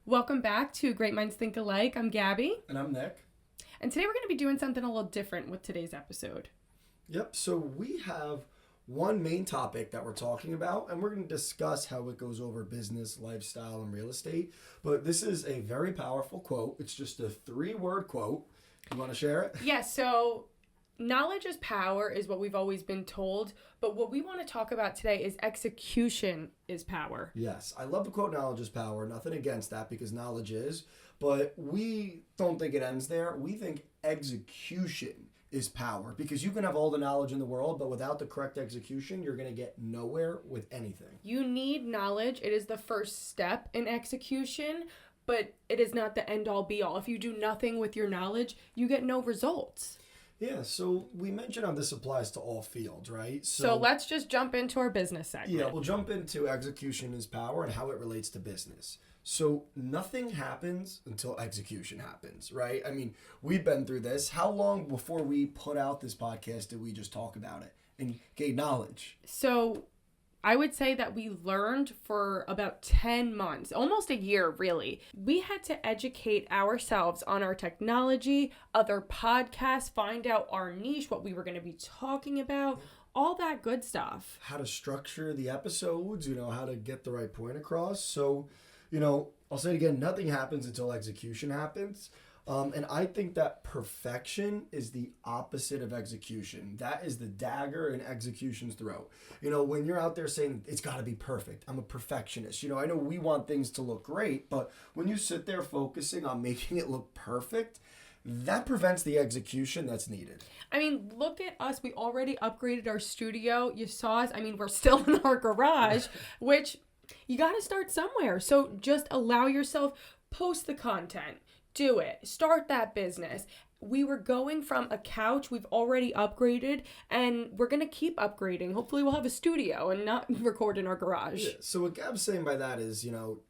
Welcome back to Great Minds Think Alike. I'm Gabby. And I'm Nick. And today we're going to be doing something a little different with today's episode. Yep, so we have one main topic that we're talking about, and we're going to discuss how it goes over business, lifestyle, and real estate. But this is a very powerful quote. It's just a 3-word quote. You want to share it? Yeah, so knowledge is power is what we've always been told. But what we want to talk about today is execution is power. Yes, I love the quote, knowledge is power. Nothing against that because knowledge is. But we don't think it ends there. We think execution is power because you can have all the knowledge in the world, but without the correct execution, you're going to get nowhere with anything. You need knowledge. It is the first step in execution, but it is not the end all be all. If you do nothing with your knowledge, you get no results. Yeah, so we mentioned how this applies to all fields, right? So let's just jump into our business segment. Yeah, we'll jump into execution is power and how it relates to business. So nothing happens until execution happens, right? I mean, we've been through this. How long before we put out this podcast did we just talk about it and gain knowledge? So I would say that we learned for about 10 months, almost a year, really. We had to educate ourselves on our technology, other podcasts, find out our niche, what we were going to be talking about, all that good stuff. How to structure the episodes, how to get the right point across. So, I'll say it again, nothing happens until execution happens. And I think that perfection is the opposite of execution. That is the dagger in execution's throat. When you're out there saying it's got to be perfect, I'm a perfectionist. I know we want things to look great, but when you sit there focusing on making it look perfect, that prevents the execution that's needed. I mean, look at us. We already upgraded our studio. You saw us. I mean, we're still in our garage, which you got to start somewhere. So just allow yourself, post the content. Do it. Start that business. We were going from a couch. We've already upgraded, and we're going to keep upgrading. Hopefully we'll have a studio and not record in our garage. Yeah, so what Gab's saying by that is,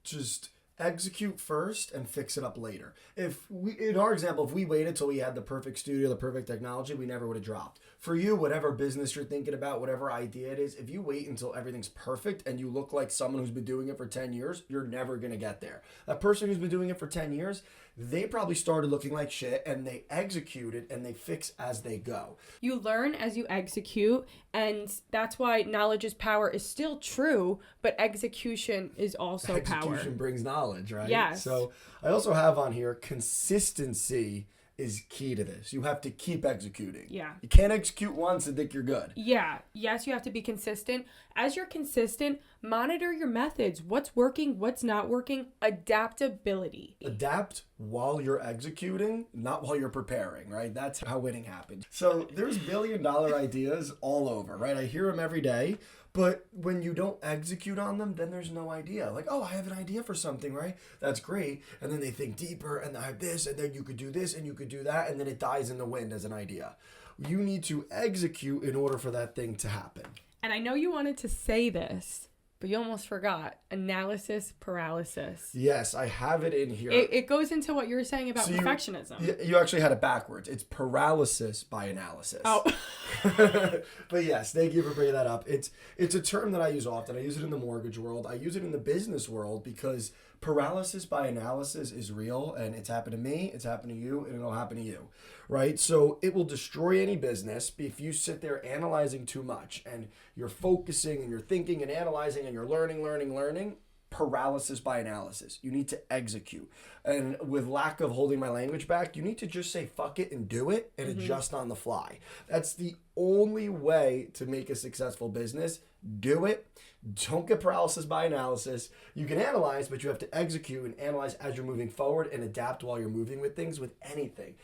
just execute first and fix it up later. In our example, if we waited till we had the perfect studio, the perfect technology, we never would have dropped. For you, whatever business you're thinking about, whatever idea it is, if you wait until everything's perfect and you look like someone who's been doing it for 10 years, you're never going to get there. That person who's been doing it for 10 years, they probably started looking like shit and they executed and they fix as they go. You learn as you execute, and that's why knowledge is power is still true, but execution is also power. Execution brings knowledge, right? Yes. So I also have on here consistency is key to this. You have to keep executing. Yeah. You can't execute once and think you're good. Yeah. Yes, you have to be consistent. As you're consistent, monitor your methods. What's working, what's not working. Adaptability. Adapt while you're executing, not while you're preparing, right? That's how winning happens. So there's billion-dollar ideas all over, right? I hear them every day. But when you don't execute on them, then there's no idea. Like, oh, I have an idea for something, right? That's great. And then they think deeper, and I have this, and then you could do this, and you could do that, and then it dies in the wind as an idea. You need to execute in order for that thing to happen. And I know you wanted to say this, but you almost forgot. Analysis paralysis. Yes, I have it in here. It goes into what you were saying about perfectionism. You actually had it backwards. It's paralysis by analysis. Oh. But yes, thank you for bringing that up. It's a term that I use often. I use it in the mortgage world. I use it in the business world because paralysis by analysis is real, and it's happened to me, it's happened to you, and it'll happen to you, right? So it will destroy any business if you sit there analyzing too much and you're focusing and you're thinking and analyzing and you're learning. Paralysis by analysis. You need to execute. And with lack of holding my language back, you need to just say fuck it and do it and adjust on the fly. That's the only way to make a successful business. Do it. Don't get paralysis by analysis. You can analyze, but you have to execute and analyze as you're moving forward and adapt while you're moving with things with anything.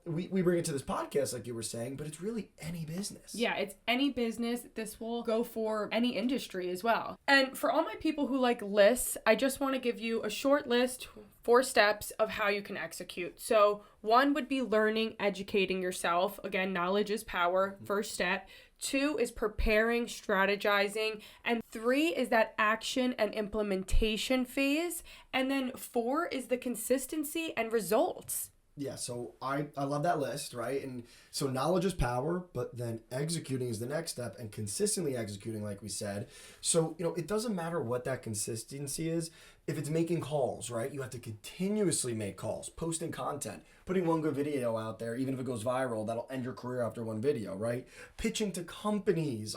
We bring it to this podcast like you were saying, but it's really any business. Yeah, it's any business. This will go for any industry as well. And for all my people who like lists, I just want to give you a short list, 4 steps of how you can execute. So 1 would be learning, educating yourself. Again, knowledge is power, first step. 2 is preparing, strategizing. And 3 is that action and implementation phase. And then 4 is the consistency and results. Yeah, so I love that list, right? And so knowledge is power, but then executing is the next step, and consistently executing, like we said. So, it doesn't matter what that consistency is. If it's making calls, right? You have to continuously make calls, posting content, putting one good video out there, even if it goes viral, that'll end your career after one video, right? Pitching to companies,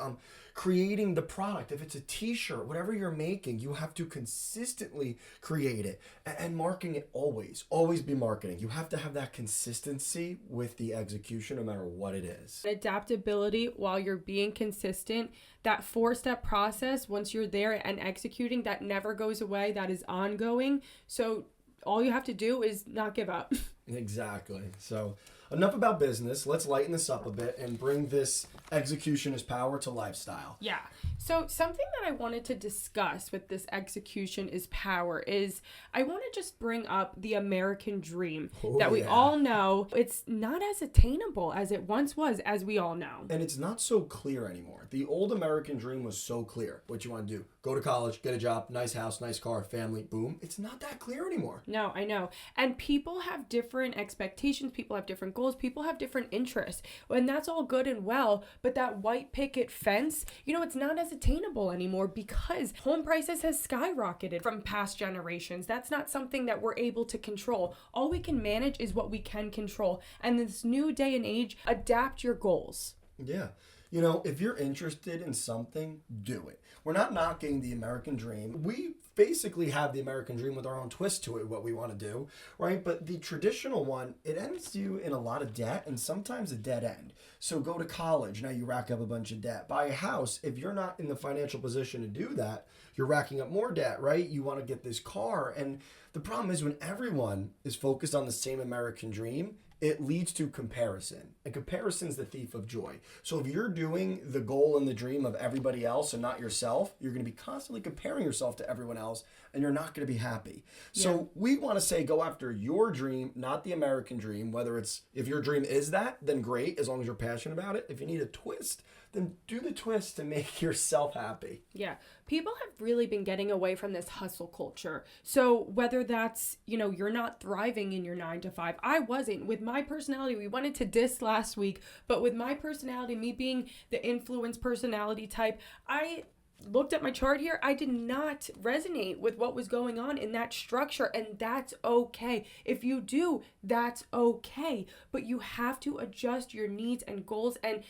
creating the product. If it's a t-shirt, whatever you're making, you have to consistently create it and marketing it always be marketing. You have to have that consistency with the execution no matter what it is. Adaptability while you're being consistent, that 4-step process, once you're there and executing, that never goes away, that is ongoing. So all you have to do is not give up. Exactly. So enough about business. Let's lighten this up a bit and bring this execution is power to lifestyle. Yeah. So something that I wanted to discuss with this execution is power is I want to just bring up the American dream that we all know. It's not as attainable as it once was, as we all know. And it's not so clear anymore. The old American dream was so clear. What you want to do, go to college, get a job, nice house, nice car, family, boom. It's not that clear anymore. No, I know. And people have different expectations. People have different goals. People have different interests. And that's all good and well. But that white picket fence, it's not as attainable anymore because home prices has skyrocketed from past generations. That's not something that we're able to control. All we can manage is what we can control. And this new day and age, adapt your goals. Yeah. If you're interested in something, do it. We're not knocking the American dream. We basically have the American dream with our own twist to it, what we want to do, right? But the traditional one, it ends you in a lot of debt and sometimes a dead end. So go to college, now you rack up a bunch of debt. Buy a house, if you're not in the financial position to do that, you're racking up more debt, right? You want to get this car. And the problem is when everyone is focused on the same American dream, it leads to comparison. And comparison's the thief of joy. So if you're doing the goal and the dream of everybody else and not yourself, you're going to be constantly comparing yourself to everyone else and you're not going to be happy. So we want to say go after your dream, not the American dream. Whether it's, if your dream is that, then great, as long as you're passionate about it. If you need a twist, then do the twist to make yourself happy. Yeah. People have really been getting away from this hustle culture. So whether that's, you're not thriving in your 9 to 5. I wasn't. With my personality, we went into this last week, but with my personality, me being the influence personality type, I looked at my chart here, I did not resonate with what was going on in that structure, and that's okay. If you do, that's okay. But you have to adjust your needs and goals and,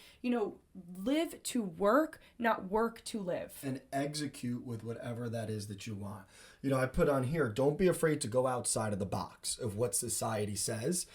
live to work, not work to live. And execute with whatever that is that you want. I put on here, don't be afraid to go outside of the box of what society says.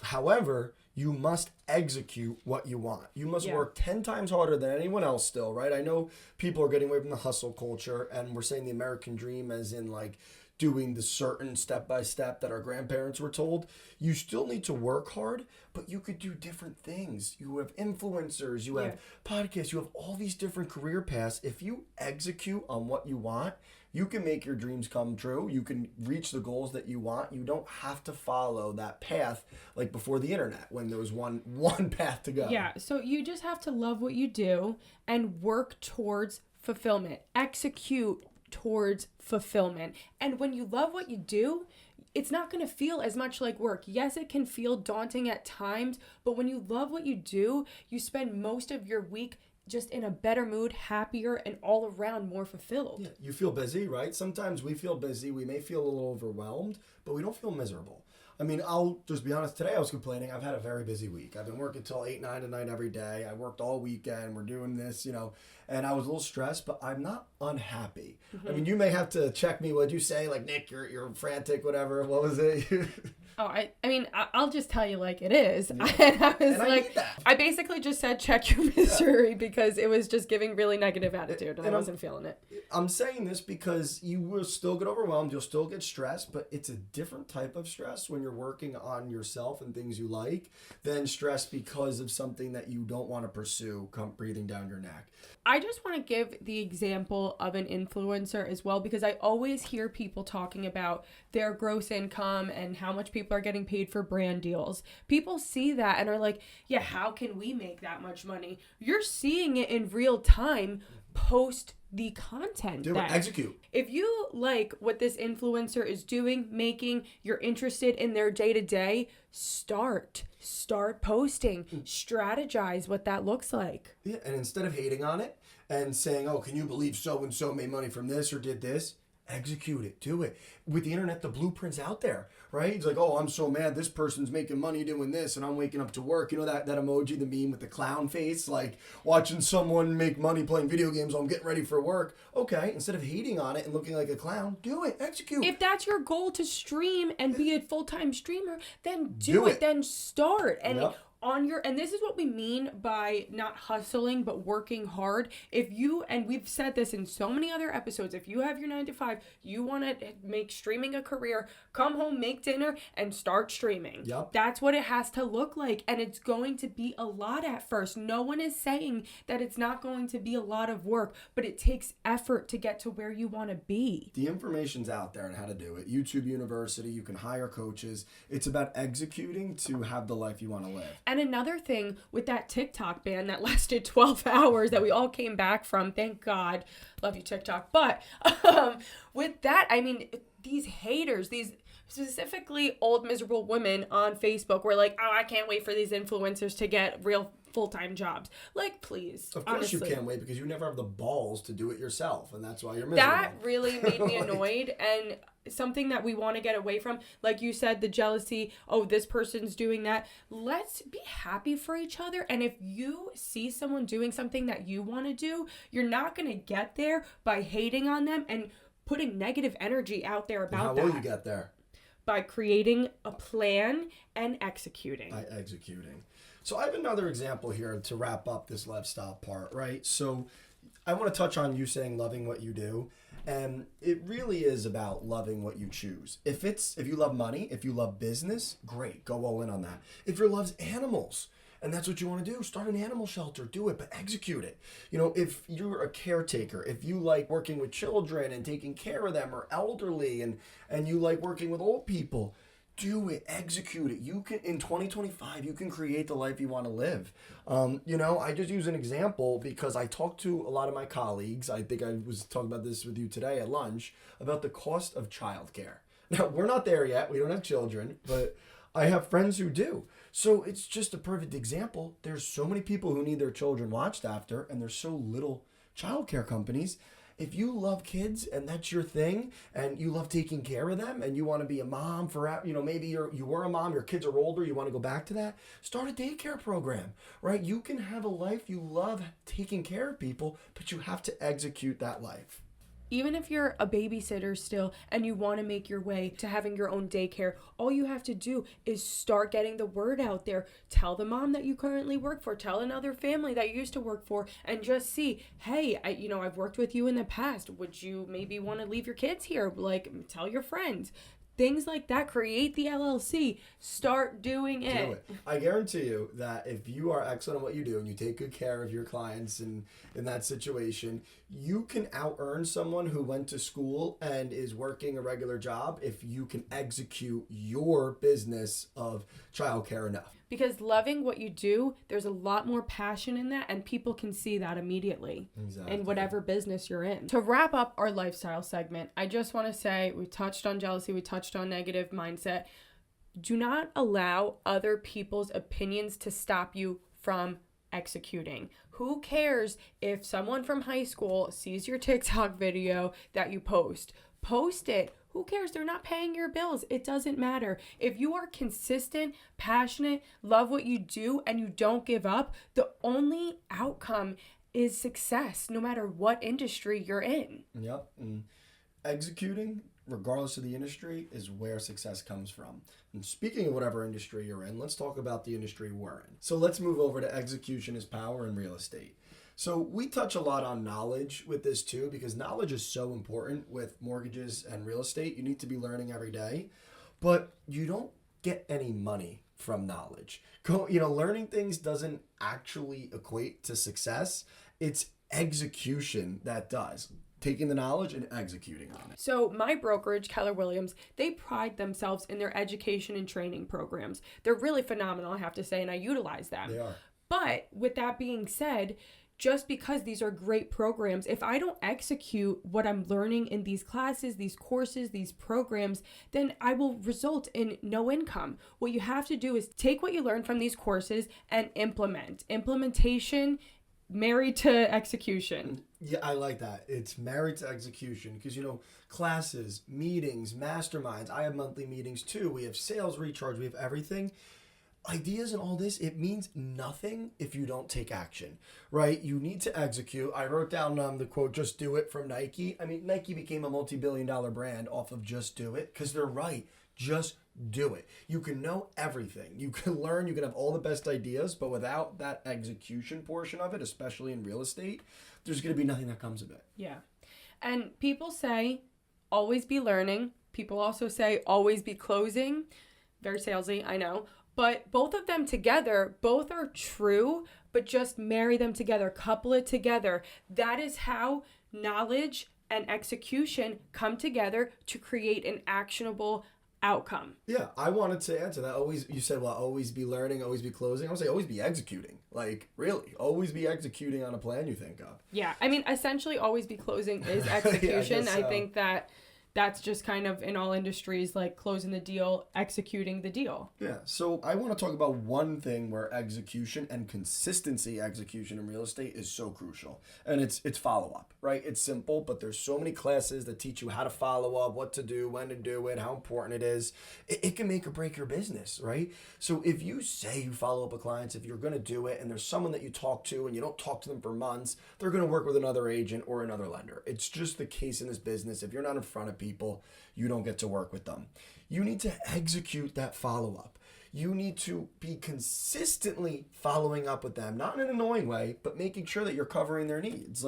However, you must execute what you want. You must work 10 times harder than anyone else still, right? I know people are getting away from the hustle culture and we're saying the American dream as in like doing the certain step-by-step that our grandparents were told. You still need to work hard, but you could do different things. You have influencers, you have podcasts, you have all these different career paths. If you execute on what you want, you can make your dreams come true. You can reach the goals that you want. You don't have to follow that path like before the internet when there was one path to go. Yeah, so you just have to love what you do and work towards fulfillment. Execute towards fulfillment. And when you love what you do, it's not going to feel as much like work. Yes, it can feel daunting at times, but when you love what you do, you spend most of your week just in a better mood, happier, and all around more fulfilled. Yeah, you feel busy, right? Sometimes we feel busy. We may feel a little overwhelmed, but we don't feel miserable. I mean, I'll just be honest. Today I was complaining. I've had a very busy week. I've been working till 8, 9 at night every day. I worked all weekend. We're doing this, and I was a little stressed, but I'm not unhappy. Mm-hmm. I mean, you may have to check me. What'd you say? Like, Nick, you're frantic, whatever. What was it? Oh, I mean, I'll just tell you like it is. Yeah. And I was and like, I basically just said, check your misery because it was just giving really negative attitude and I wasn't feeling it. I'm saying this because you will still get overwhelmed. You'll still get stressed, but it's a different type of stress when you're working on yourself and things you like than stress because of something that you don't want to pursue come breathing down your neck. I just want to give the example of an influencer as well because I always hear people talking about their gross income and how much people are getting paid for brand deals. People see that and are like, yeah, how can we make that much money? You're seeing it in real time, post the content. Do it. Execute. If you like what this influencer is doing, making, you're interested in their day-to-day, start posting, strategize what that looks like. Yeah, and instead of hating on it and saying, oh, can you believe so-and-so made money from this or did this? Execute it. Do it. With the internet, the blueprint's out there, right? It's like, oh, I'm so mad this person's making money doing this and I'm waking up to work. You know that emoji, the meme with the clown face? Like watching someone make money playing video games while I'm getting ready for work. Okay, instead of hating on it and looking like a clown, do it. Execute. If that's your goal to stream and be a full-time streamer, then do it. Then start. And Yep. And this is what we mean by not hustling but working hard. If you, and we've said this in so many other episodes, if you have your 9 to 5, you want to make streaming a career, come home, make dinner, and start streaming. Yep. That's what it has to look like, and it's going to be a lot at first. No one is saying that it's not going to be a lot of work, but it takes effort to get to where you want to be. The information's out there on how to do it. YouTube University, you can hire coaches. It's about executing to have the life you want to live. And another thing with that TikTok ban that lasted 12 hours that we all came back from, thank God, love you TikTok. But with that, I mean, these haters, these specifically old miserable women on Facebook were like, oh, I can't wait for these influencers to get real full-time jobs. Like, please, Of course honestly. you can't wait because you never have the balls to do it yourself, and that's why you're miserable. That really made me annoyed, and something that we want to get away from, like you said, the jealousy, oh, this person's doing that. Let's be happy for each other, and if you see someone doing something that you want to do, you're not going to get there by hating on them and putting negative energy out there about that. How will you get there? By creating a plan and executing. By executing. So I have another example here to wrap up this lifestyle part, right? So I want to touch on you saying loving what you do. And it really is about loving what you choose. If you love money, if you love business, great, go all in on that. If you love animals and that's what you want to do, start an animal shelter, do it, but execute it. You know, if you're a caretaker, if you like working with children and taking care of them or elderly and you like working with old people, do it, execute it. You can, in 2025, you can create the life you want to live. You know, I just use an example because I talked to a lot of my colleagues. I think I was talking about this with you today at lunch about the cost of childcare. Now, we're not there yet. We don't have children, but I have friends who do. So it's just a perfect example. There's so many people who need their children watched after, and there's so little childcare companies. If you love kids and that's your thing and you love taking care of them and you want to be a mom for, you know, maybe you were a mom, your kids are older, you want to go back to that, start a daycare program, right? You can have a life you love taking care of people, but you have to execute that life. Even if you're a babysitter still and you want to make your way to having your own daycare, all you have to do is start getting the word out there. Tell the mom that you currently work for, tell another family that you used to work for, and just see, hey, I've worked with you in the past. Would you maybe want to leave your kids here? Like, tell your friends. Things like that. Create the LLC. Start doing it. Do it. I guarantee you that if you are excellent at what you do and you take good care of your clients in that situation, you can out-earn someone who went to school and is working a regular job if you can execute your business of childcare enough. Because loving what you do, there's a lot more passion in that, and people can see that immediately. Exactly. In whatever business you're in. To wrap up our lifestyle segment, I just want to say we touched on jealousy, we touched on negative mindset. Do not allow other people's opinions to stop you from executing. Who cares if someone from high school sees your TikTok video that you post? Post it. Who cares? They're not paying your bills. It doesn't matter. If you are consistent, passionate, love what you do, and you don't give up, the only outcome is success, no matter what industry you're in. Yep. And executing, regardless of the industry, is where success comes from. And speaking of whatever industry you're in, let's talk about the industry we're in. So let's move over to execution is power in real estate. So we touch a lot on knowledge with this too, because knowledge is so important with mortgages and real estate. You need to be learning every day, but you don't get any money from knowledge. Learning things doesn't actually equate to success. It's execution that does. Taking the knowledge and executing on it. So my brokerage, Keller Williams, they pride themselves in their education and training programs. They're really phenomenal, I have to say, and I utilize them. They are. But with that being said, just because these are great programs, if I don't execute what I'm learning in these classes, these courses, these programs, then I will result in no income. What you have to do is take what you learn from these courses and implement. Implementation married to execution. Yeah, I like that. It's married to execution because, classes, meetings, masterminds. I have monthly meetings too. We have sales recharge. We have everything. Ideas and all this, it means nothing if you don't take action, right? You need to execute. I wrote down the quote, "Just do it" from Nike. I mean, Nike became a multi-billion-dollar brand off of just do it because they're right. Just do it. You can know everything. You can learn. You can have all the best ideas, but without that execution portion of it, especially in real estate, there's going to be nothing that comes of it. Yeah. And people say, always be learning. People also say, always be closing. Very salesy, I know. But both of them together, both are true, but just marry them together, couple it together. That is how knowledge and execution come together to create an actionable outcome. Yeah, I wanted to answer that. You said, always be learning, always be closing. I would say always be executing. Like, really, always be executing on a plan you think of. Yeah, I mean, essentially, always be closing is execution. I think that's just kind of in all industries, like closing the deal, executing the deal. Yeah. So I want to talk about one thing where execution and consistency execution in real estate is so crucial. And it's follow-up, right? It's simple, but there's so many classes that teach you how to follow up, what to do, when to do it, how important it is. It can make or break your business, right? So if you say you follow up with clients, if you're going to do it and there's someone that you talk to and you don't talk to them for months, they're going to work with another agent or another lender. It's just the case in this business. If you're not in front of people, you don't get to work with them. You need to execute that follow-up. You need to be consistently following up with them, not in an annoying way, but making sure that you're covering their needs.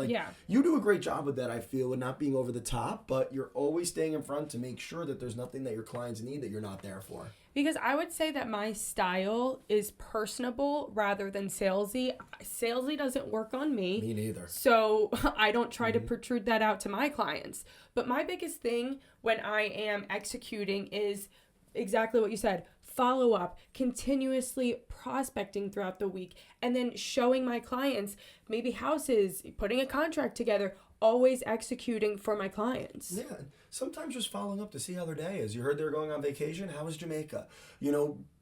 You do a great job with that, I feel, with not being over the top, but you're always staying in front to make sure that there's nothing that your clients need that you're not there for. Because I would say that my style is personable rather than salesy. Salesy doesn't work on me. Me neither. So I don't try to protrude that out to my clients. But my biggest thing when I am executing is exactly what you said. Follow up, continuously prospecting throughout the week, and then showing my clients maybe houses, putting a contract together, always executing for my clients. Yeah, sometimes just following up to see how their day is. You heard they were going on vacation. How was Jamaica?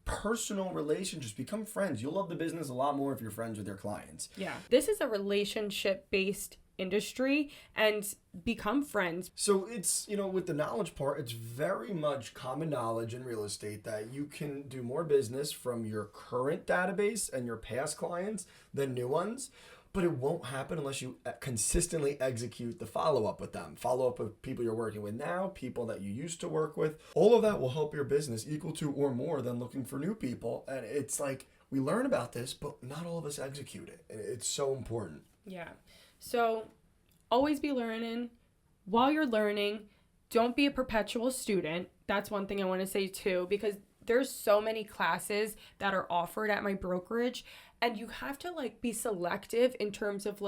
Personal relationships, become friends. You'll love the business a lot more if you're friends with your clients. Yeah, this is a relationship-based industry, and become friends. So it's, with the knowledge part, it's very much common knowledge in real estate that you can do more business from your current database and your past clients than new ones. But it won't happen unless you consistently execute the follow-up with them. Follow up with people you're working with now, people that you used to work with. All of that will help your business equal to or more than looking for new people. And it's like, we learn about this, but not all of us execute it. And it's so important. Yeah. So always be learning. While you're learning, don't be a perpetual student. That's one thing I want to say too, because there's so many classes that are offered at my brokerage, and you have to be selective in terms of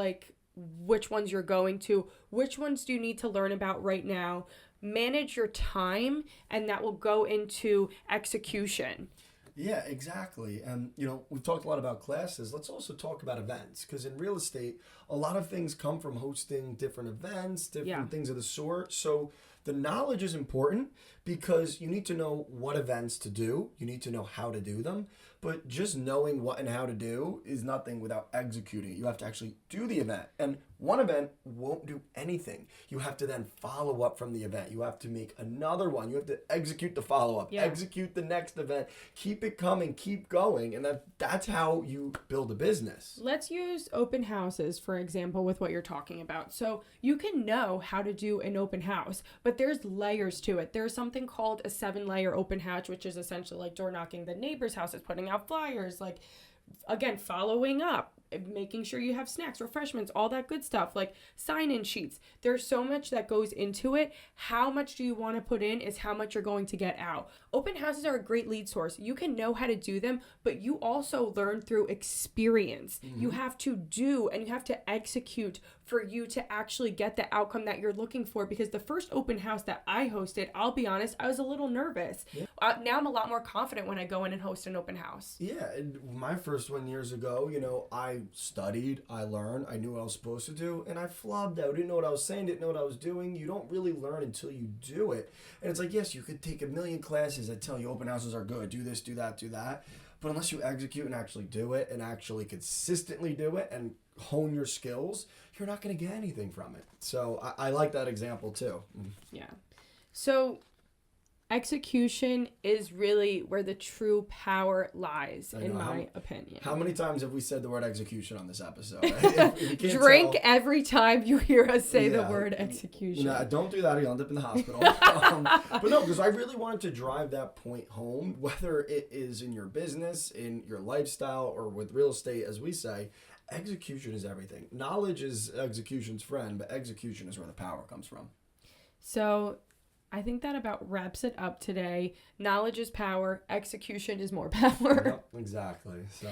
which ones you're going to, which ones do you need to learn about right now. Manage your time, and that will go into execution. Yeah, exactly. And, we've talked a lot about classes. Let's also talk about events, because in real estate, a lot of things come from hosting different events, different things of the sort. So the knowledge is important because you need to know what events to do. You need to know how to do them. But just knowing what and how to do is nothing without executing it. You have to actually do the event. And one event won't do anything. You have to then follow up from the event. You have to make another one. You have to execute the follow-up, execute the next event, keep it coming, keep going. And that's how you build a business. Let's use open houses, for example, with what you're talking about. So you can know how to do an open house, but there's layers to it. There's something called a 7-layer open house, which is essentially door knocking the neighbor's houses, putting out flyers, again, following up, making sure you have snacks, refreshments, all that good stuff, sign-in sheets. There's so much that goes into it. How much do you want to put in is how much you're going to get out. Open houses are a great lead source. You can know how to do them, but you also learn through experience. You have to do and you have to execute for you to actually get the outcome that you're looking for. Because the first open house that I hosted, I'll be honest, I was a little nervous. Yeah. Now I'm a lot more confident when I go in and host an open house. Yeah, and my first one years ago, you know, I studied, I learned, I knew what I was supposed to do, and I flubbed out. Didn't know what I was saying, didn't know what I was doing. You don't really learn until you do it. And it's like, yes, you could take a million classes that tell you open houses are good, do this, do that, do that. But unless you execute and actually do it and actually consistently do it and hone your skills, you're not going to get anything from it. So I like that example too. Yeah. So execution is really where the true power lies, in my opinion. How many times have we said the word execution on this episode? If you can't Drink tell, every time you hear us say the word execution. No, don't do that or you'll end up in the hospital. But no, because I really wanted to drive that point home, whether it is in your business, in your lifestyle, or with real estate, as we say. Execution is everything. Knowledge is execution's friend, but execution is where the power comes from. So I think that about wraps it up today. Knowledge is power. Execution is more power. Yep, exactly. So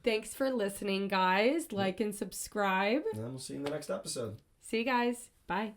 thanks for listening, guys. Like and subscribe. and we'll see you in the next episode. See you guys. Bye.